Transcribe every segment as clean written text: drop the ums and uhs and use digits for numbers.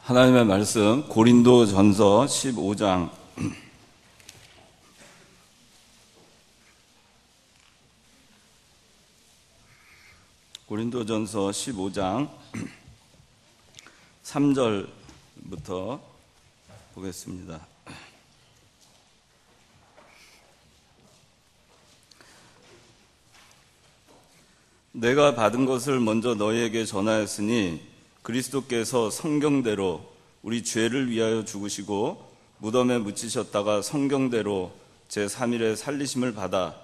하나님의 말씀 고린도전서 15장 고린도전서 15장 3절부터 보겠습니다. 내가 받은 것을 먼저 너희에게 전하였으니 그리스도께서 성경대로 우리 죄를 위하여 죽으시고 무덤에 묻히셨다가 성경대로 제3일에 살리심을 받아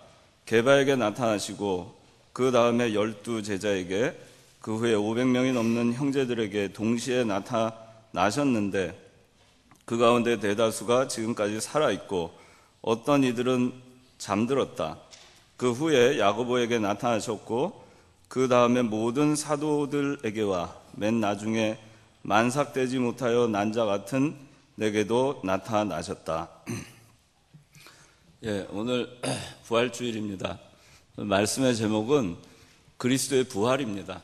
게바에게 나타나시고 그 다음에 12 제자에게 그 후에 500명이 넘는 형제들에게 동시에 나타나셨는데 그 가운데 대다수가 지금까지 살아있고 어떤 이들은 잠들었다. 그 후에 야고보에게 나타나셨고 그 다음에 모든 사도들에게와 맨 나중에 만삭되지 못하여 난 자 같은 내게도 나타나셨다. 오늘 부활주일입니다. 말씀의 제목은 그리스도의 부활입니다.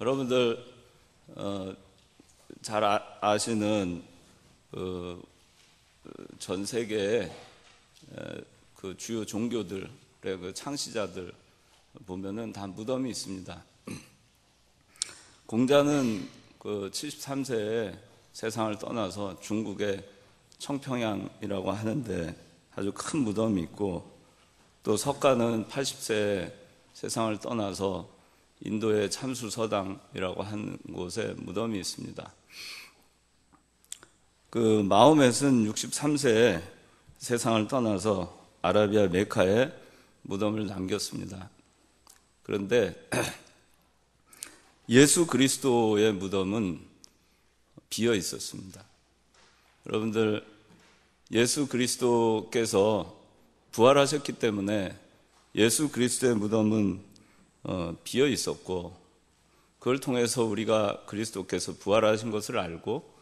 여러분들 잘 아시는 전 세계의 그 주요 종교들의 그 창시자들 보면은 다 무덤이 있습니다. 공자는 그 73세에 세상을 떠나서 중국의 청평양이라고 하는데 아주 큰 무덤이 있고, 또 석가는 80세에 세상을 떠나서 인도의 참수서당이라고 하는 곳에 무덤이 있습니다. 그 마호멧은 63세에 세상을 떠나서 아라비아 메카에 무덤을 남겼습니다. 그런데 예수 그리스도의 무덤은 비어 있었습니다. 여러분들, 예수 그리스도께서 부활하셨기 때문에 예수 그리스도의 무덤은 비어 있었고, 그걸 통해서 우리가 그리스도께서 부활하신 것을 알고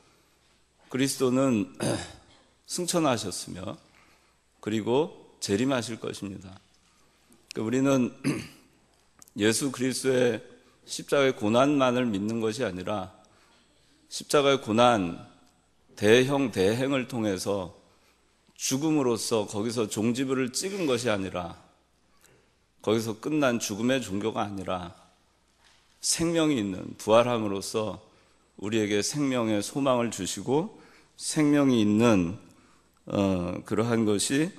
그리스도는 승천하셨으며 그리고 재림하실 것입니다. 우리는 예수 그리스도의 십자가의 고난만을 믿는 것이 아니라 십자가의 고난, 대형 대행을 통해서 죽음으로써 거기서 종지부를 찍은 것이 아니라, 거기서 끝난 죽음의 종교가 아니라 생명이 있는 부활함으로써 우리에게 생명의 소망을 주시고 생명이 있는 그러한 것이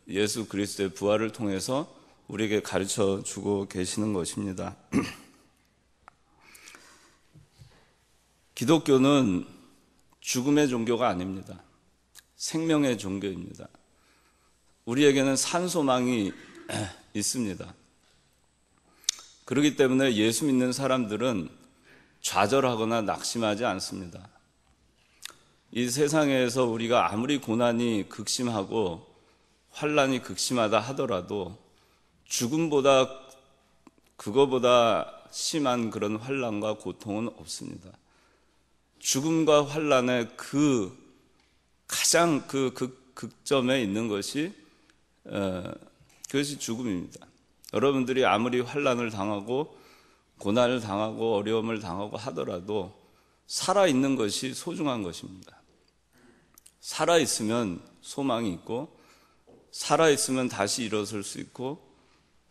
예수 그리스도의 부활을 통해서 우리에게 가르쳐 주고 계시는 것입니다. 기독교는 죽음의 종교가 아닙니다. 생명의 종교입니다. 우리에게는 산소망이 있습니다. 그렇기 때문에 예수 믿는 사람들은 좌절하거나 낙심하지 않습니다. 이 세상에서 우리가 아무리 고난이 극심하고 환난이 극심하다 하더라도 죽음보다, 그거보다 심한 그런 환난과 고통은 없습니다. 죽음과 환난의 가장 극점에 있는 것이 그것이 죽음입니다. 여러분들이 아무리 환난을 당하고 고난을 당하고 어려움을 당하고 하더라도 살아있는 것이 소중한 것입니다. 살아있으면 소망이 있고, 살아있으면 다시 일어설 수 있고,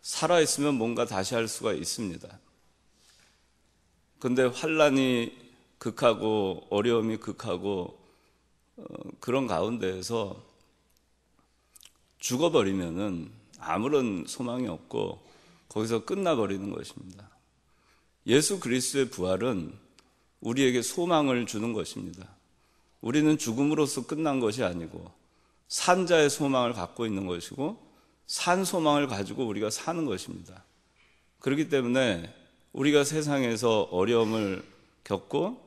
살아있으면 뭔가 다시 할 수가 있습니다. 그런데 환난이 극하고 어려움이 극하고 그런 가운데에서 죽어버리면은 아무런 소망이 없고 거기서 끝나버리는 것입니다. 예수 그리스도의 부활은 우리에게 소망을 주는 것입니다. 우리는 죽음으로써 끝난 것이 아니고 산자의 소망을 갖고 있는 것이고 산 소망을 가지고 우리가 사는 것입니다. 그렇기 때문에 우리가 세상에서 어려움을 겪고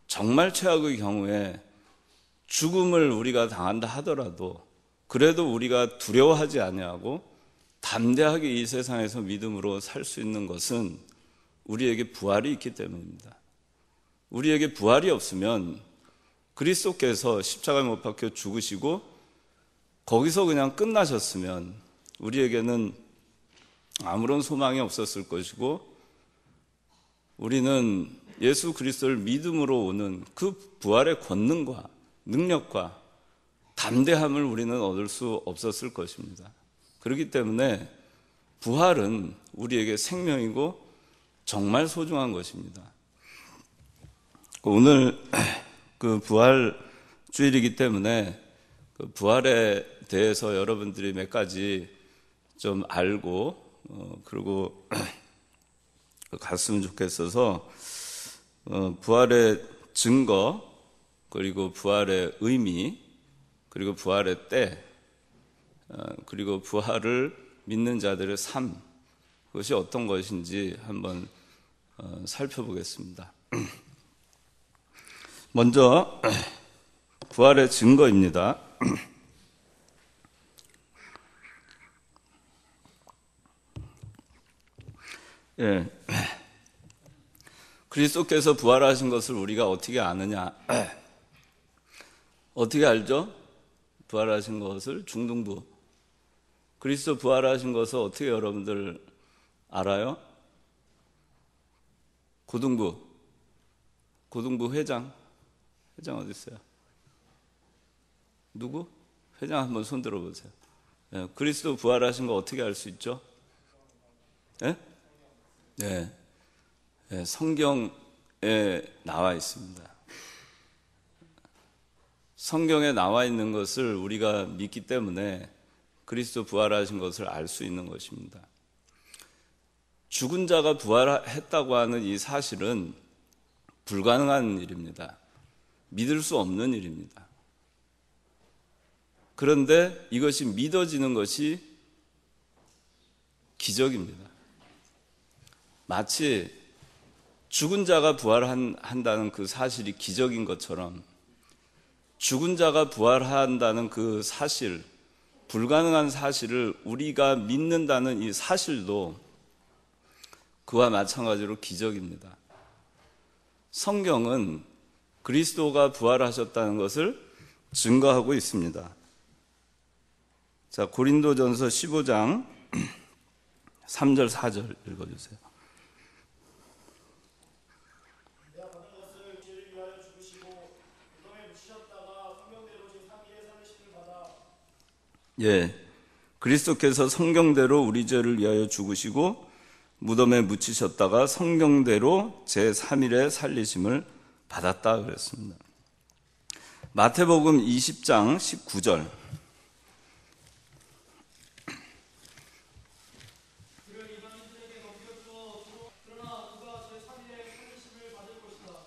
정말 최악의 경우에 죽음을 우리가 당한다 하더라도 그래도 우리가 두려워하지 아니하고 담대하게 이 세상에서 믿음으로 살 수 있는 것은 우리에게 부활이 있기 때문입니다. 우리에게 부활이 없으면 그리스도께서 십자가에 못 박혀 죽으시고 거기서 그냥 끝나셨으면 우리에게는 아무런 소망이 없었을 것이고 우리는 예수 그리스도를 믿음으로 오는 그 부활의 권능과 능력과 담대함을 우리는 얻을 수 없었을 것입니다. 그렇기 때문에 부활은 우리에게 생명이고 정말 소중한 것입니다. 오늘 그 부활 주일이기 때문에 그 부활에 대해서 여러분들이 몇 가지 좀 알고 그리고 갔으면 좋겠어서 부활의 증거, 그리고 부활의 의미, 그리고 부활의 때, 그리고 부활을 믿는 자들의 삶, 그것이 어떤 것인지 한번 살펴보겠습니다. 먼저 부활의 증거입니다. 예. 그리스도께서 부활하신 것을 우리가 어떻게 아느냐? 어떻게 알죠? 부활하신 것을 중등부. 그리스도 부활하신 것을 어떻게 여러분들 알아요? 고등부. 고등부 회장. 회장 어디 있어요? 누구? 회장 한번 손 들어보세요. 예, 그리스도 부활하신 거 어떻게 알 수 있죠? 예? 네. 네, 성경에 나와 있습니다. 성경에 나와 있는 것을 우리가 믿기 때문에 그리스도 부활하신 것을 알 수 있는 것입니다. 죽은 자가 부활했다고 하는 이 사실은 불가능한 일입니다. 믿을 수 없는 일입니다. 그런데 이것이 믿어지는 것이 기적입니다. 마치 죽은 자가 부활한다는 그 사실이 기적인 것처럼 죽은 자가 부활한다는 그 사실, 불가능한 사실을 우리가 믿는다는 이 사실도 그와 마찬가지로 기적입니다. 성경은 그리스도가 부활하셨다는 것을 증거하고 있습니다. 자, 고린도전서 15장 3절 4절 읽어주세요. 예, 그리스도께서 성경대로 우리 죄를 위하여 죽으시고 무덤에 묻히셨다가 성경대로 제3일에 살리심을 받았다 그랬습니다. 마태복음 20장 19절.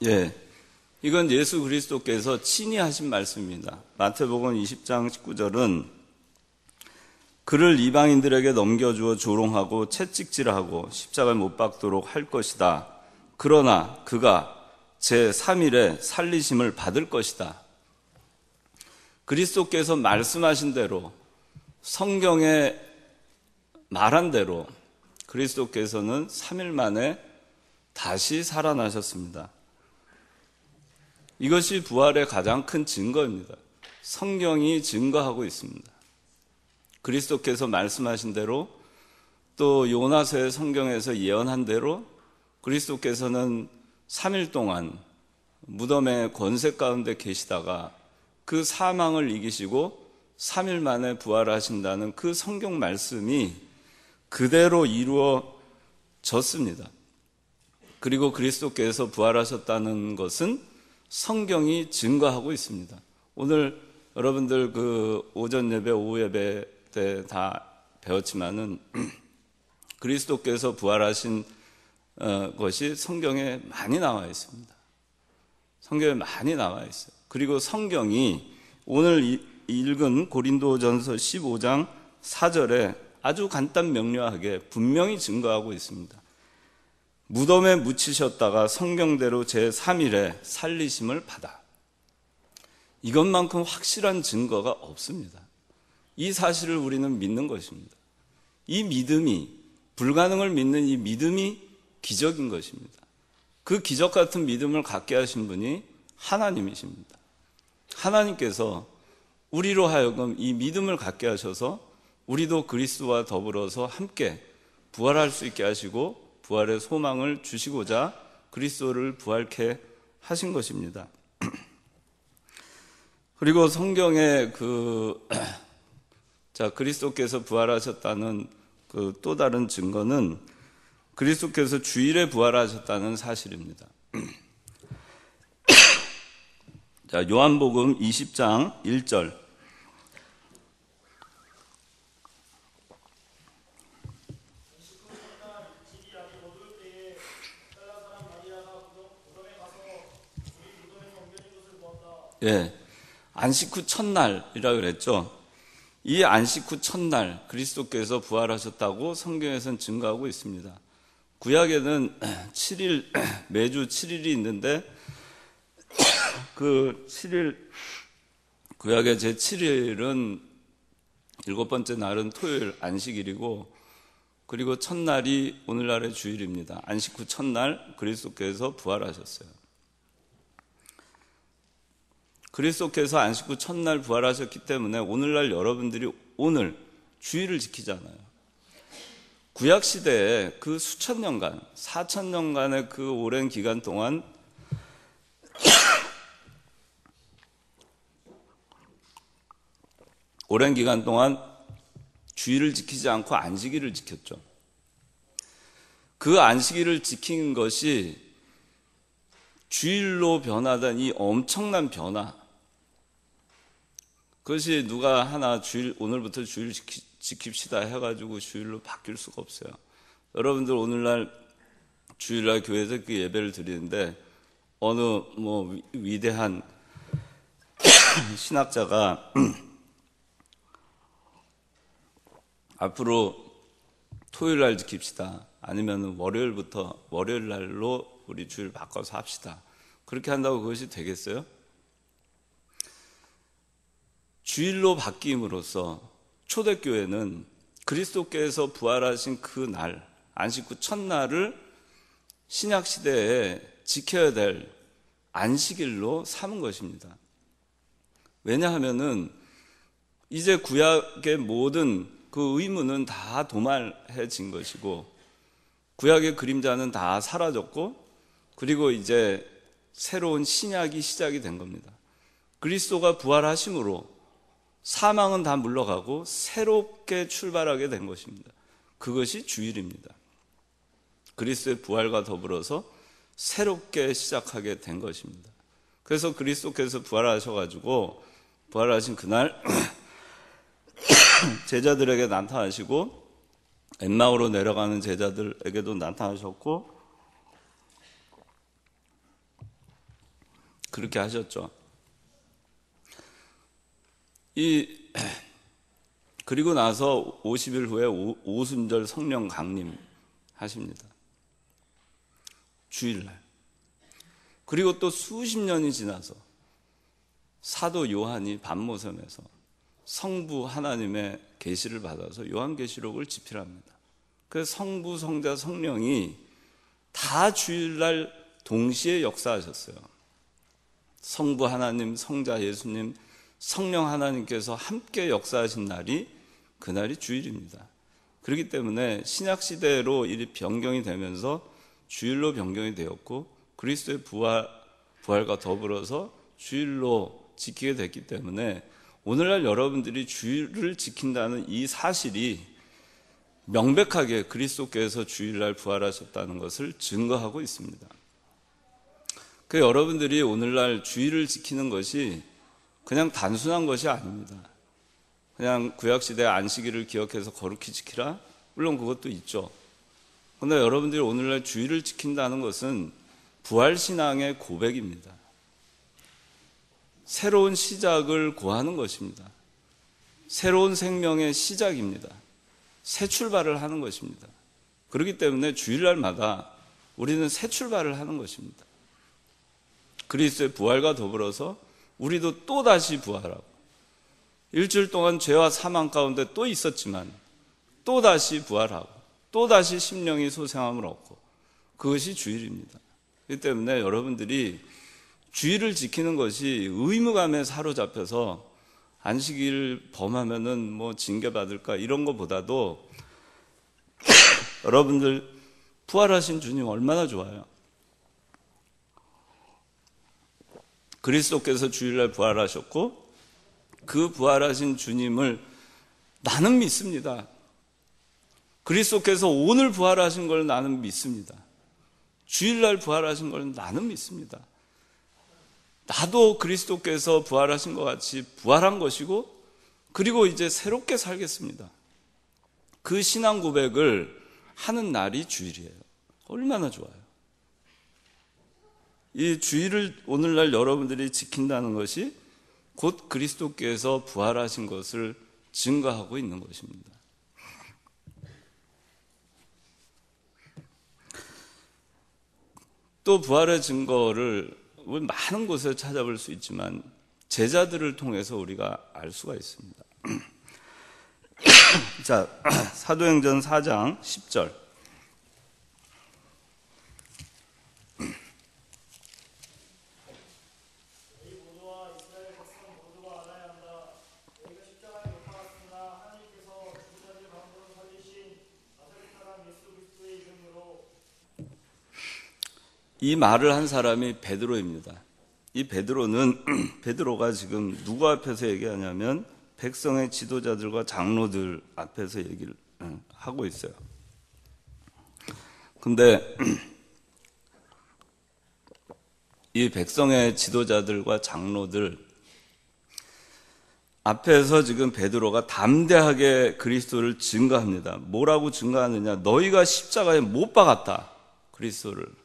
예, 이건 예수 그리스도께서 친히 하신 말씀입니다. 마태복음 20장 19절은 그를 이방인들에게 넘겨주어 조롱하고 채찍질하고 십자가에 못 박도록 할 것이다. 그러나 그가 제3일에 살리심을 받을 것이다. 그리스도께서 말씀하신 대로, 성경에 말한 대로 그리스도께서는 3일 만에 다시 살아나셨습니다. 이것이 부활의 가장 큰 증거입니다. 성경이 증거하고 있습니다. 그리스도께서 말씀하신 대로, 또 요나서의 성경에서 예언한 대로 그리스도께서는 3일 동안 무덤의 권세 가운데 계시다가 그 사망을 이기시고 3일 만에 부활하신다는 그 성경 말씀이 그대로 이루어졌습니다. 그리고 그리스도께서 부활하셨다는 것은 성경이 증거하고 있습니다. 오늘 여러분들 그 오전 예배, 오후 예배 때 다 배웠지만은 그리스도께서 부활하신 것이 성경에 많이 나와 있습니다. 성경에 많이 나와 있어요. 그리고 성경이 오늘 읽은 고린도전서 15장 4절에 아주 간단 명료하게 분명히 증거하고 있습니다. 무덤에 묻히셨다가 성경대로 제3일에 살리심을 받아. 이것만큼 확실한 증거가 없습니다. 이 사실을 우리는 믿는 것입니다. 이 믿음이, 불가능을 믿는 이 믿음이 기적인 것입니다. 그 기적 같은 믿음을 갖게 하신 분이 하나님이십니다. 하나님께서 우리로 하여금 이 믿음을 갖게 하셔서 우리도 그리스도와 더불어서 함께 부활할 수 있게 하시고 부활의 소망을 주시고자 그리스도를 부활케 하신 것입니다. 그리고 성경에 그리스도께서 부활하셨다는 그 또 다른 증거는 그리스도께서 주일에 부활하셨다는 사실입니다. 자, 요한복음 20장 1절. 예, 안식 후 첫날이라 그랬죠. 이 안식 후 첫날 그리스도께서 부활하셨다고 성경에서는 증거하고 있습니다. 구약에는 7일, 매주 7일이 있는데 그 7일, 구약의 제7일은 일곱 번째 날은 토요일 안식일이고, 그리고 첫날이 오늘날의 주일입니다. 안식 후 첫날 그리스도께서 부활하셨어요. 그리스도께서 안식 후 첫날 부활하셨기 때문에 오늘날 여러분들이 오늘 주일을 지키잖아요. 구약시대에 그 수천 년간, 4,000년간의 그 오랜 기간 동안 주일을 지키지 않고 안식일을 지켰죠. 그 안식일을 지킨 것이 주일로 변하던 이 엄청난 변화, 그것이 누가 하나 오늘부터 주일 지킵시다 해가지고 주일로 바뀔 수가 없어요. 여러분들 오늘날 주일날 교회에서 그 예배를 드리는데 어느 위대한 신학자가 앞으로 토요일날 지킵시다, 아니면 월요일날로 우리 주일 바꿔서 합시다, 그렇게 한다고 그것이 되겠어요? 주일로 바뀜으로써 초대교회는 그리스도께서 부활하신 그 날, 안식 후 첫날을 신약시대에 지켜야 될 안식일로 삼은 것입니다. 왜냐하면은 이제 구약의 모든 그 의무는 다 도말해진 것이고, 구약의 그림자는 다 사라졌고, 그리고 이제 새로운 신약이 시작이 된 겁니다. 그리스도가 부활하심으로 사망은 다 물러가고 새롭게 출발하게 된 것입니다. 그것이 주일입니다. 그리스도의 부활과 더불어서 새롭게 시작하게 된 것입니다. 그래서 그리스도께서 부활하신 그날 제자들에게 나타나시고, 엠마오로 내려가는 제자들에게도 나타나셨고, 그렇게 하셨죠. 그리고 나서 50일 후에 오순절 성령 강림 하십니다. 주일날. 그리고 또 수십 년이 지나서 사도 요한이 반모섬에서 성부 하나님의 계시를 받아서 요한계시록을 집필합니다. 그래서 성부, 성자, 성령이 다 주일날 동시에 역사하셨어요. 성부 하나님, 성자 예수님, 성령 하나님께서 함께 역사하신 날이 그날이 주일입니다. 그렇기 때문에 신약시대로 이 변경이 되면서 주일로 변경이 되었고, 그리스도의 부활과 더불어서 주일로 지키게 됐기 때문에 오늘날 여러분들이 주일을 지킨다는 이 사실이 명백하게 그리스도께서 주일날 부활하셨다는 것을 증거하고 있습니다. 그 여러분들이 오늘날 주일을 지키는 것이 그냥 단순한 것이 아닙니다. 그냥 구약시대 안식일을 기억해서 거룩히 지키라? 물론 그것도 있죠. 그런데 여러분들이 오늘날 주일을 지킨다는 것은 부활신앙의 고백입니다. 새로운 시작을 고하는 것입니다. 새로운 생명의 시작입니다. 새 출발을 하는 것입니다. 그렇기 때문에 주일날마다 우리는 새 출발을 하는 것입니다. 그리스도의 부활과 더불어서 우리도 또다시 부활하고, 일주일 동안 죄와 사망 가운데 또 있었지만 또다시 부활하고 또다시 심령이 소생함을 얻고, 그것이 주일입니다. 그렇기 때문에 여러분들이 주일을 지키는 것이 의무감에 사로잡혀서 안식일 범하면은 징계받을까 이런 것보다도 여러분들 부활하신 주님 얼마나 좋아요. 그리스도께서 주일날 부활하셨고 그 부활하신 주님을 나는 믿습니다. 그리스도께서 오늘 부활하신 걸 나는 믿습니다. 주일날 부활하신 걸 나는 믿습니다. 나도 그리스도께서 부활하신 것 같이 부활한 것이고 그리고 이제 새롭게 살겠습니다. 그 신앙 고백을 하는 날이 주일이에요. 얼마나 좋아요. 이 주일을 오늘날 여러분들이 지킨다는 것이 곧 그리스도께서 부활하신 것을 증거하고 있는 것입니다. 또 부활의 증거를 많은 곳에 찾아볼 수 있지만 제자들을 통해서 우리가 알 수가 있습니다. 자, 사도행전 4장 10절. 이 말을 한 사람이 베드로입니다. 이 베드로가 지금 누구 앞에서 얘기하냐면 백성의 지도자들과 장로들 앞에서 얘기를 하고 있어요. 근데 이 백성의 지도자들과 장로들 앞에서 지금 베드로가 담대하게 그리스도를 증거합니다. 뭐라고 증거하느냐? 너희가 십자가에 못 박았다, 그리스도를.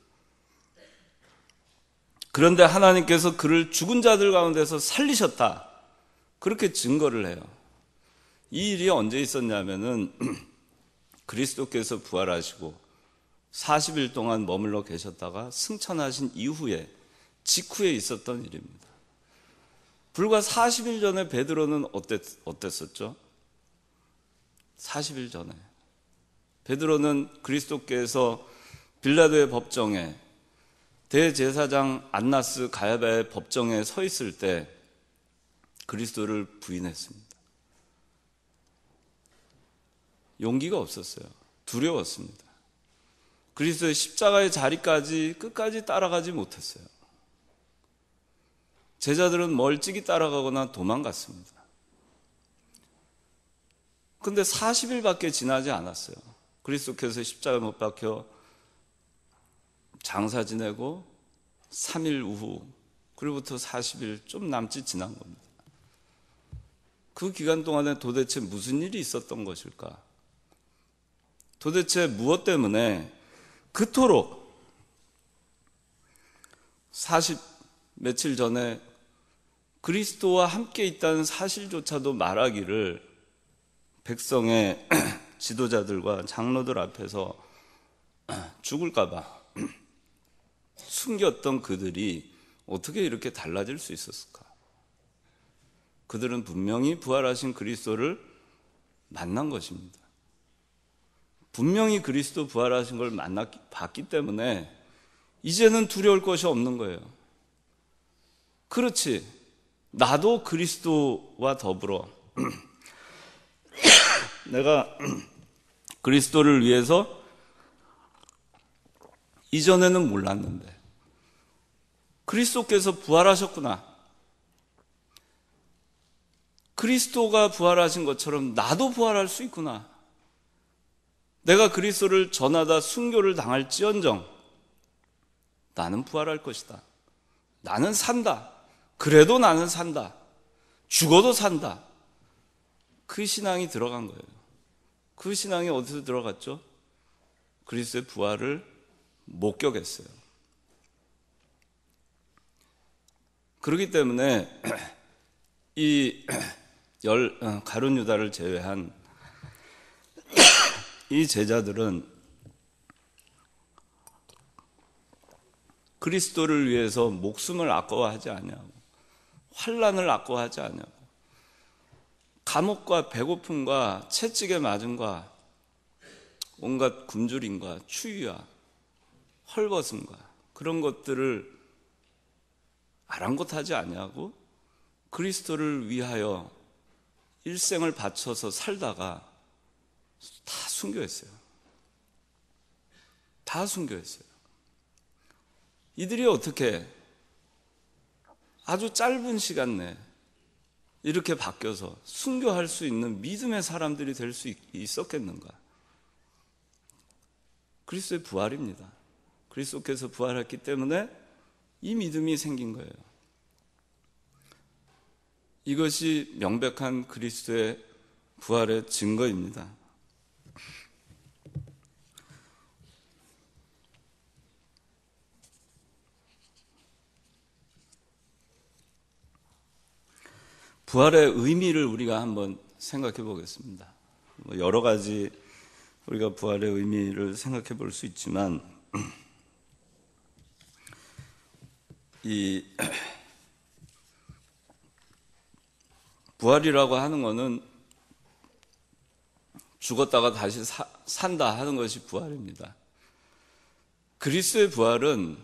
그런데 하나님께서 그를 죽은 자들 가운데서 살리셨다. 그렇게 증거를 해요. 이 일이 언제 있었냐면은 그리스도께서 부활하시고 40일 동안 머물러 계셨다가 승천하신 이후에 직후에 있었던 일입니다. 불과 40일 전에 베드로는 어땠었죠? 40일 전에 베드로는 그리스도께서 빌라도의 법정에 대제사장 안나스 가야바의 법정에 서 있을 때 그리스도를 부인했습니다. 용기가 없었어요. 두려웠습니다. 그리스도의 십자가의 자리까지 끝까지 따라가지 못했어요. 제자들은 멀찍이 따라가거나 도망갔습니다. 근데 40일밖에 지나지 않았어요. 그리스도께서 십자가에 못 박혀 장사 지내고 3일 후 그로부터 40일 좀 남짓 지난 겁니다. 그 기간 동안에 도대체 무슨 일이 있었던 것일까? 도대체 무엇 때문에 그토록 40 며칠 전에 그리스도와 함께 있다는 사실조차도 말하기를 백성의 지도자들과 장로들 앞에서 죽을까 봐 숨겼던 그들이 어떻게 이렇게 달라질 수 있었을까? 그들은 분명히 부활하신 그리스도를 만난 것입니다. 분명히 그리스도 부활하신 걸 봤기 때문에 이제는 두려울 것이 없는 거예요. 그렇지, 나도 그리스도와 더불어 내가 그리스도를 위해서 이전에는 몰랐는데 그리스도께서 부활하셨구나. 그리스도가 부활하신 것처럼 나도 부활할 수 있구나. 내가 그리스도를 전하다 순교를 당할지언정 나는 부활할 것이다. 나는 산다. 그래도 나는 산다. 죽어도 산다. 그 신앙이 들어간 거예요. 그 신앙이 어디서 들어갔죠? 그리스도의 부활을 목격했어요. 그렇기 때문에 이 가룟 유다를 제외한 이 제자들은 그리스도를 위해서 목숨을 아까워하지 않냐고, 환난을 아까워하지 않냐고, 감옥과 배고픔과 채찍에 맞음과 온갖 굶주림과 추위와 헐벗음과 그런 것들을 아랑곳하지 않냐고 그리스도를 위하여 일생을 바쳐서 살다가 다 순교했어요. 다 순교했어요. 이들이 어떻게 아주 짧은 시간 내에 이렇게 바뀌어서 순교할 수 있는 믿음의 사람들이 될 수 있었겠는가? 그리스도의 부활입니다. 그리스도께서 부활했기 때문에 이 믿음이 생긴 거예요. 이것이 명백한 그리스도의 부활의 증거입니다. 부활의 의미를 우리가 한번 생각해 보겠습니다. 여러 가지 우리가 부활의 의미를 생각해 볼 수 있지만 이 부활이라고 하는 것은 죽었다가 다시 산다 하는 것이 부활입니다. 그리스도의 부활은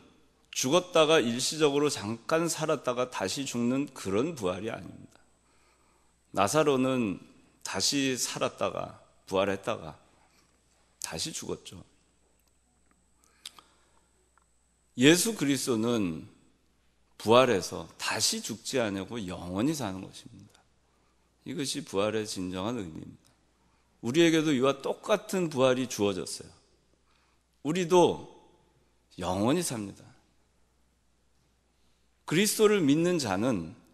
죽었다가 일시적으로 잠깐 살았다가 다시 죽는 그런 부활이 아닙니다. 나사로는 다시 살았다가 부활했다가 다시 죽었죠. 예수 그리스도는 부활해서 다시 죽지 않고 영원히 사는 것입니다. 이것이 부활의 진정한 의미입니다. 우리에게도 이와 똑같은 부활이 주어졌어요. 우리도 영원히 삽니다. 그리스도를 믿는 자는,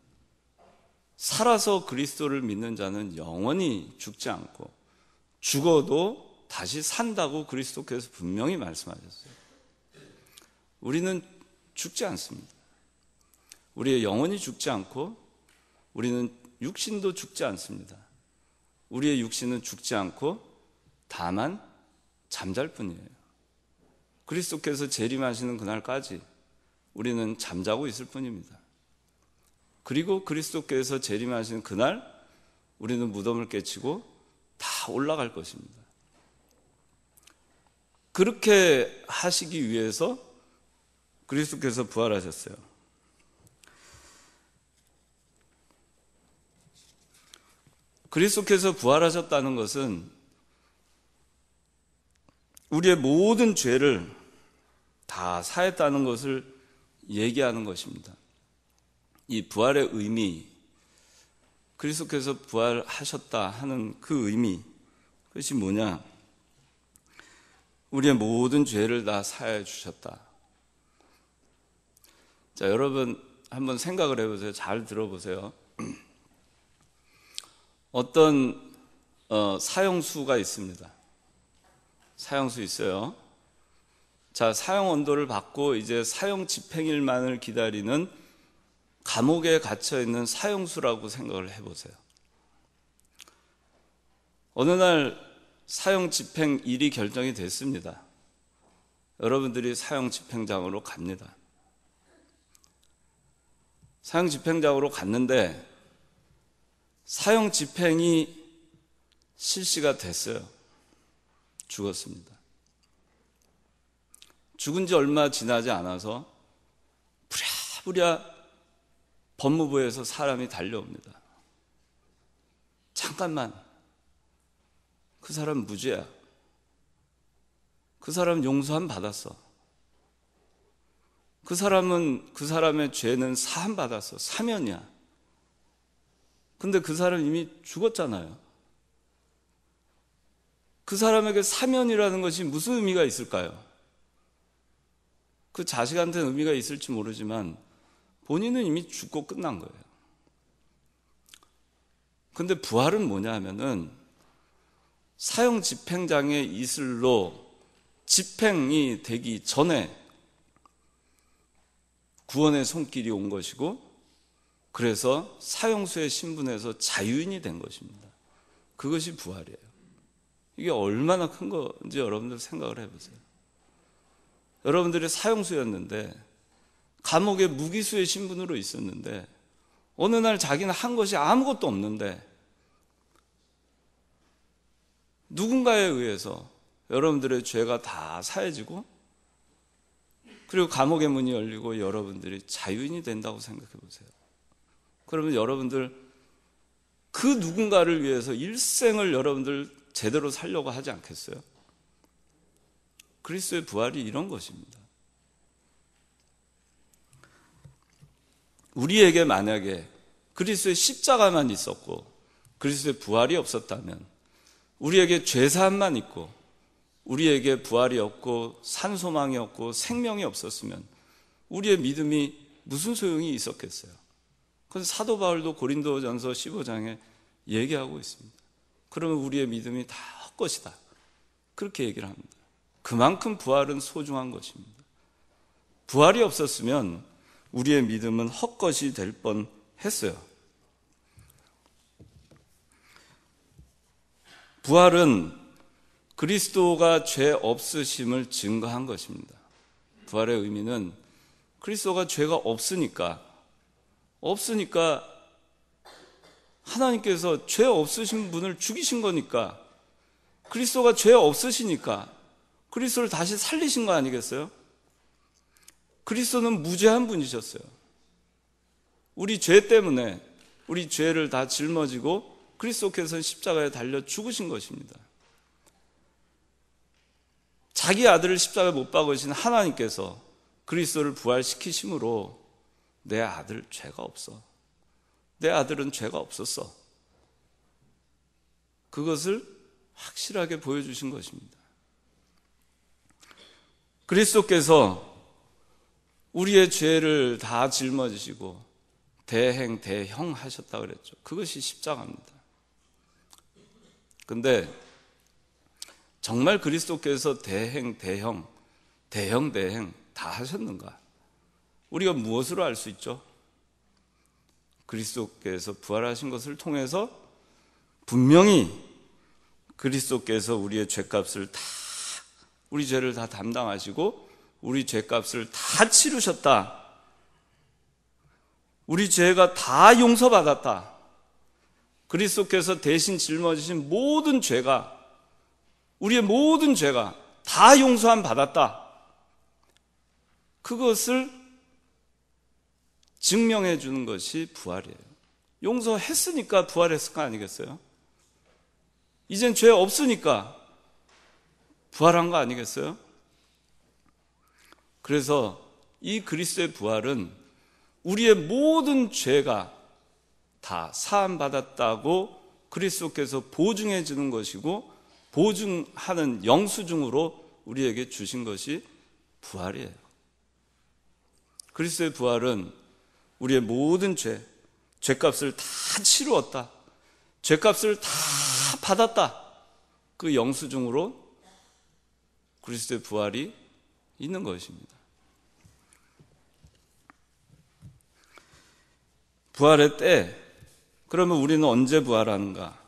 살아서 그리스도를 믿는 자는 영원히 죽지 않고 죽어도 다시 산다고 그리스도께서 분명히 말씀하셨어요. 우리는 죽지 않습니다. 우리의 영혼이 죽지 않고 우리는 육신도 죽지 않습니다. 우리의 육신은 죽지 않고 다만 잠잘 뿐이에요. 그리스도께서 재림하시는 그날까지 우리는 잠자고 있을 뿐입니다. 그리고 그리스도께서 재림하시는 그날 우리는 무덤을 깨치고 다 올라갈 것입니다. 그렇게 하시기 위해서 그리스도께서 부활하셨어요. 그리스도께서 부활하셨다는 것은 우리의 모든 죄를 다 사했다는 것을 얘기하는 것입니다. 이 부활의 의미, 그리스도께서 부활하셨다 하는 그 의미, 그것이 뭐냐? 우리의 모든 죄를 다 사해 주셨다. 자, 여러분 한번 생각을 해보세요. 잘 들어보세요. 어떤 사형수가 있습니다. 사형수 있어요. 자, 사형 언도를 받고 이제 사형 집행일만을 기다리는 감옥에 갇혀 있는 사형수라고 생각을 해보세요. 어느 날 사형 집행일이 결정이 됐습니다. 여러분들이 사형 집행장으로 갑니다. 사형 집행장으로 갔는데 사형 집행이 실시가 됐어요. 죽었습니다. 죽은 지 얼마 지나지 않아서 부랴부랴 법무부에서 사람이 달려옵니다. 잠깐만, 그 사람 무죄야. 그 사람 용서함 받았어. 그 사람은, 그 사람의 죄는 사함 받았어. 사면이야. 근데 그 사람 이미 죽었잖아요. 그 사람에게 사면이라는 것이 무슨 의미가 있을까요? 그 자식한테는 의미가 있을지 모르지만 본인은 이미 죽고 끝난 거예요. 근데 부활은 뭐냐 하면은 사형 집행장의 이슬로 집행이 되기 전에 구원의 손길이 온 것이고, 그래서 사형수의 신분에서 자유인이 된 것입니다. 그것이 부활이에요. 이게 얼마나 큰 건지 여러분들 생각을 해보세요. 여러분들이 사형수였는데 감옥에 무기수의 신분으로 있었는데 어느 날 자기는 한 것이 아무것도 없는데 누군가에 의해서 여러분들의 죄가 다 사해지고, 그리고 감옥의 문이 열리고 여러분들이 자유인이 된다고 생각해 보세요. 그러면 여러분들 그 누군가를 위해서 일생을 여러분들 제대로 살려고 하지 않겠어요? 그리스도의 부활이 이런 것입니다. 우리에게 만약에 그리스도의 십자가만 있었고 그리스도의 부활이 없었다면, 우리에게 죄사함만 있고 우리에게 부활이 없고 산소망이 없고 생명이 없었으면 우리의 믿음이 무슨 소용이 있었겠어요? 그건 사도 바울도 고린도전서 15장에 얘기하고 있습니다. 그러면 우리의 믿음이 다 헛것이다, 그렇게 얘기를 합니다. 그만큼 부활은 소중한 것입니다. 부활이 없었으면 우리의 믿음은 헛것이 될 뻔했어요. 부활은 그리스도가 죄 없으심을 증거한 것입니다. 부활의 의미는 그리스도가 죄가 없으니까 하나님께서 죄 없으신 분을 죽이신 거니까, 그리스도가 죄 없으시니까 그리스도를 다시 살리신 거 아니겠어요? 그리스도는 무죄한 분이셨어요. 우리 죄 때문에 우리 죄를 다 짊어지고 그리스도께서는 십자가에 달려 죽으신 것입니다. 자기 아들을 십자가에 못 박으신 하나님께서 그리스도를 부활시키심으로 내 아들 죄가 없어, 내 아들은 죄가 없었어, 그것을 확실하게 보여주신 것입니다. 그리스도께서 우리의 죄를 다 짊어지시고 대행, 대형 하셨다고 그랬죠. 그것이 십자가입니다. 근데 정말 그리스도께서 대행, 대형 다 하셨는가? 우리가 무엇으로 알 수 있죠? 그리스도께서 부활하신 것을 통해서 분명히 그리스도께서 우리의 죄값을 다, 우리 죄를 다 담당하시고 우리 죄값을 다 치르셨다, 우리 죄가 다 용서받았다, 그리스도께서 대신 짊어지신 모든 죄가, 우리의 모든 죄가 다 용서함 받았다, 그것을 증명해 주는 것이 부활이에요. 용서했으니까 부활했을 거 아니겠어요? 이젠 죄 없으니까 부활한 거 아니겠어요? 그래서 이 그리스도의 부활은 우리의 모든 죄가 다 사함받았다고 그리스도께서 보증해 주는 것이고, 보증하는 영수증으로 우리에게 주신 것이 부활이에요. 그리스도의 부활은 우리의 모든 죄값을 다 치루었다, 죄값을 다 받았다, 그 영수증으로 그리스도의 부활이 있는 것입니다. 부활의 때, 그러면 우리는 언제 부활하는가?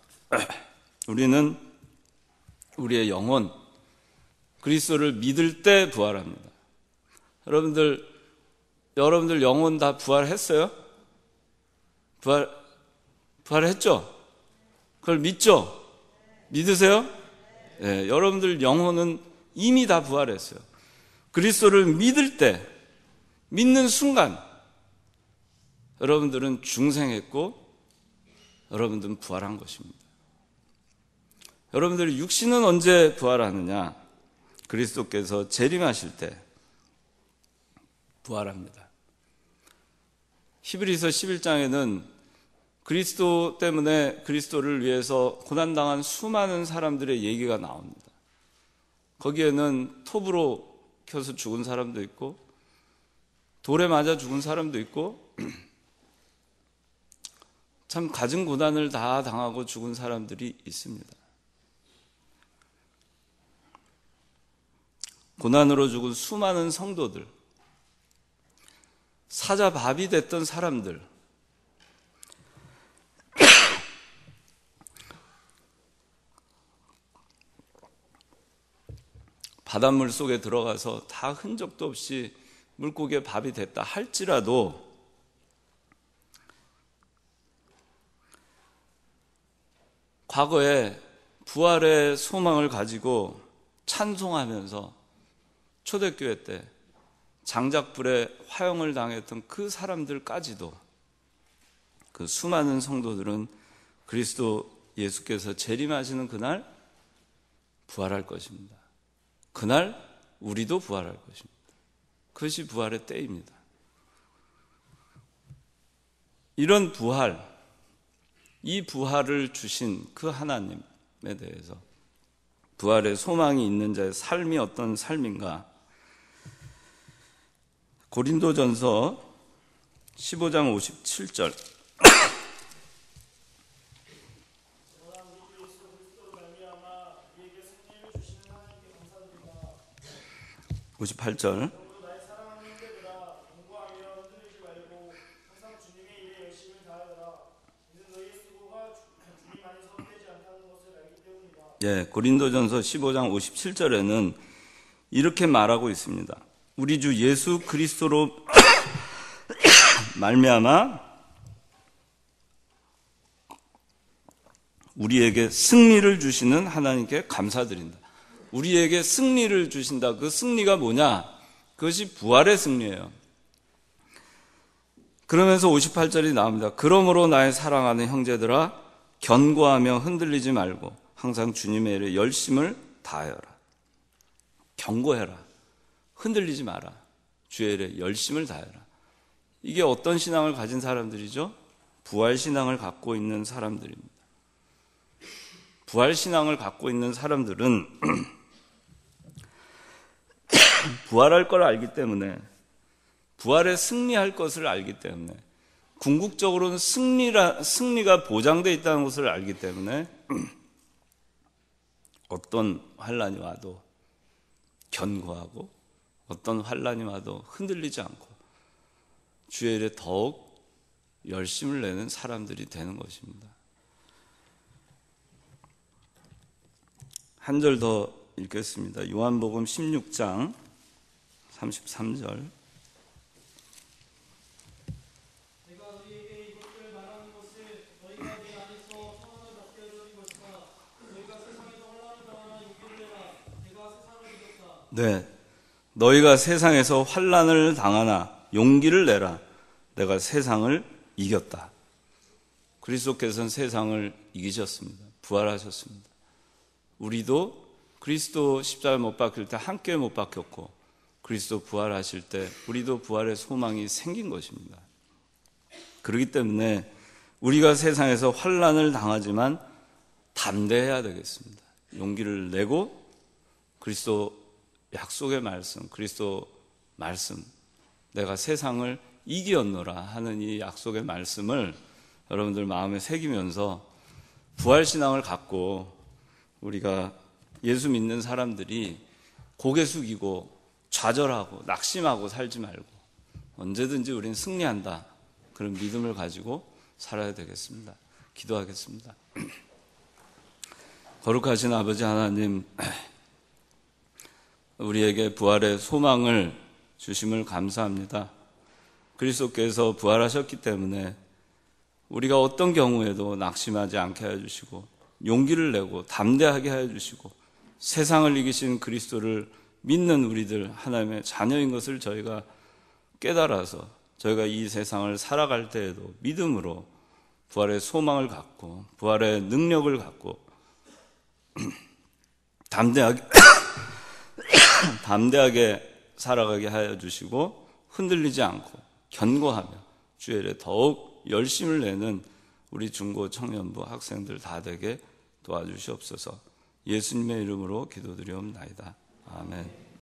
우리는 우리의 영혼, 그리스도를 믿을 때 부활합니다. 여러분들 영혼 다 부활했어요? 부활했죠? 그걸 믿죠? 믿으세요? 네, 여러분들 영혼은 이미 다 부활했어요. 그리스도를 믿을 때, 믿는 순간 여러분들은 중생했고 여러분들은 부활한 것입니다. 여러분들의 육신은 언제 부활하느냐? 그리스도께서 재림하실 때 부활합니다. 히브리서 11장에는 그리스도 때문에, 그리스도를 위해서 고난당한 수많은 사람들의 얘기가 나옵니다. 거기에는 톱으로 켜서 죽은 사람도 있고 돌에 맞아 죽은 사람도 있고 참 갖은 고난을 다 당하고 죽은 사람들이 있습니다. 고난으로 죽은 수많은 성도들, 사자밥이 됐던 사람들, 바닷물 속에 들어가서 다 흔적도 없이 물고기의 밥이 됐다 할지라도 과거에 부활의 소망을 가지고 찬송하면서 초대교회 때 장작불에 화형을 당했던 그 사람들까지도, 그 수많은 성도들은 그리스도 예수께서 재림하시는 그날 부활할 것입니다. 그날 우리도 부활할 것입니다. 그것이 부활의 때입니다. 이런 부활, 이 부활을 주신 그 하나님에 대해서, 부활의 소망이 있는 자의 삶이 어떤 삶인가? 고린도전서 15장 57절 58절 예, 고린도전서 15장 57절에는 이렇게 말하고 있습니다. 우리 주 예수 그리스도로 말미암아 우리에게 승리를 주시는 하나님께 감사드린다. 우리에게 승리를 주신다. 그 승리가 뭐냐? 그것이 부활의 승리예요. 그러면서 58절이 나옵니다. 그러므로 나의 사랑하는 형제들아, 견고하며 흔들리지 말고 항상 주님의 일에 열심을 다하여라. 견고해라. 흔들리지 마라. 주의 일에 열심을 다해라. 이게 어떤 신앙을 가진 사람들이죠? 부활 신앙을 갖고 있는 사람들입니다. 부활 신앙을 갖고 있는 사람들은 부활할 걸 알기 때문에, 부활에 승리할 것을 알기 때문에, 궁극적으로는 승리가 보장되어 있다는 것을 알기 때문에 어떤 환난이 와도 견고하고 어떤 환난이 와도 흔들리지 않고 주의 일에 더욱 열심을 내는 사람들이 되는 것입니다. 한 절 더 읽겠습니다. 요한복음 16장 33절 네, 너희가 세상에서 환난을 당하나 용기를 내라. 내가 세상을 이겼다. 그리스도께서는 세상을 이기셨습니다. 부활하셨습니다. 우리도 그리스도 십자가 못 박힐 때 함께 못 박혔고, 그리스도 부활하실 때 우리도 부활의 소망이 생긴 것입니다. 그렇기 때문에 우리가 세상에서 환난을 당하지만 담대해야 되겠습니다. 용기를 내고 그리스도 약속의 말씀, 그리스도 말씀, 내가 세상을 이기었노라 하는 이 약속의 말씀을 여러분들 마음에 새기면서 부활신앙을 갖고 우리가 예수 믿는 사람들이 고개 숙이고 좌절하고 낙심하고 살지 말고 언제든지 우리는 승리한다, 그런 믿음을 가지고 살아야 되겠습니다. 기도하겠습니다. 거룩하신 아버지 하나님, 우리에게 부활의 소망을 주심을 감사합니다. 그리스도께서 부활하셨기 때문에 우리가 어떤 경우에도 낙심하지 않게 하여 주시고 용기를 내고 담대하게 하여 주시고 세상을 이기신 그리스도를 믿는 우리들 하나님의 자녀인 것을 저희가 깨달아서 저희가 이 세상을 살아갈 때에도 믿음으로 부활의 소망을 갖고 부활의 능력을 갖고 담대하게 살아가게 하여 주시고 흔들리지 않고 견고하며 주의 일에 더욱 열심을 내는 우리 중고 청년부 학생들 다 되게 도와주시옵소서. 예수님의 이름으로 기도드리옵나이다. 아멘.